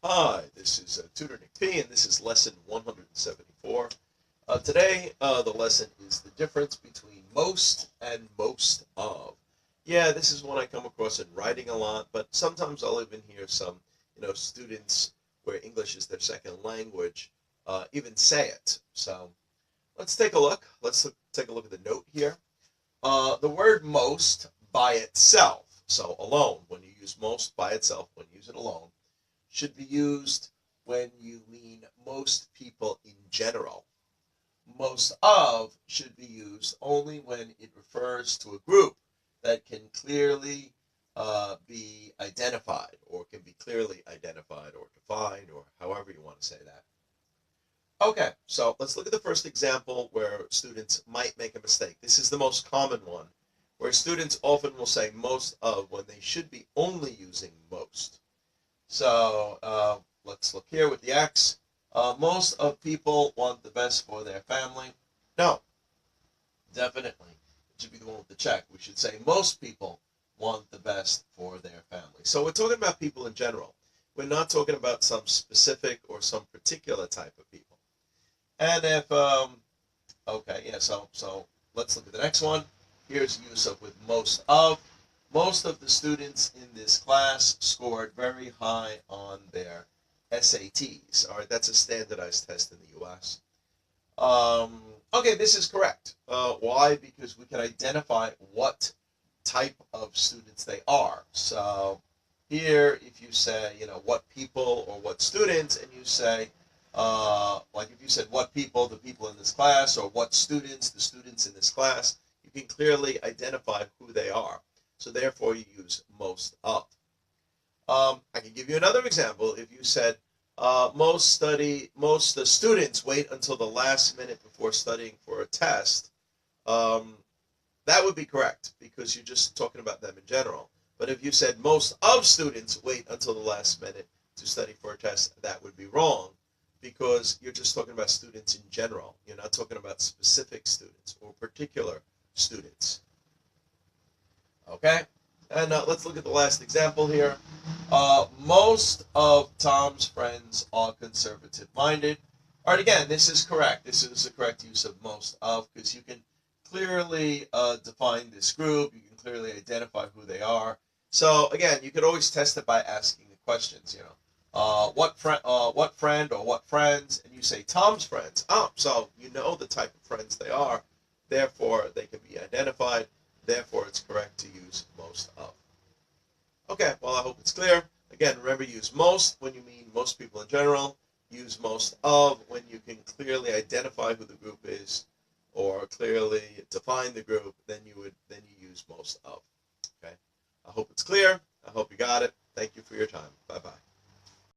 Hi, this is Tutor Nick P, and this is lesson 174. Today, the lesson is the difference between most and most of. Yeah, this is one I come across in writing a lot, but sometimes I'll even hear some, students where English is their second language, even say it. So let's take a look. Take a look at the note here. The word most by itself, so alone, when you use most by itself, when you use it alone, should be used when you mean most people in general. Most of should be used only when it refers to a group that can clearly be identified or can be clearly identified or defined or however you want to say that. Okay, so let's look at the first example where students might make a mistake. This is the most common one, where students often will say most of when they should be only using most. So let's look here with the X. Most of people want the best for their family. No, definitely. It should be the one with the check. We should say most people want the best for their family. So we're talking about people in general. We're not talking about some specific or some particular type of people. And if, okay, yeah, so let's look at the next one. Here's use of with most of. Most of the students in this class scored very high on their SATs. All right, that's a standardized test in the U.S. Okay, this is correct. Why? Because we can identify what type of students they are. So here, if you say, what people or what students, and you say, like if you said what people, the people in this class, or what students, the students in this class, you can clearly identify who they are. So therefore, you use most of. I can give you another example. If you said most the students wait until the last minute before studying for a test, um, that would be correct because you're just talking about them in general. But if you said most of students wait until the last minute to study for a test, that would be wrong because you're just talking about students in general. You're not talking about specific students or particular students. Okay? And let's look at the last example here. Most of Tom's friends are conservative minded. All right, again, this is correct. This is the correct use of most of because you can clearly define this group. You can clearly identify who they are. So again, you could always test it by asking the questions. What friend or what friends, and you say Tom's friends. Oh, so you know the type of friends they are. Therefore, they can be identified. Therefore, it's correct to use most of. Okay, well, I hope it's clear. Again, remember, use most when you mean most people in general. Use most of when you can clearly identify who the group is or clearly define the group, then you use most of. Okay? I hope it's clear. I hope you got it. Thank you for your time. Bye-bye.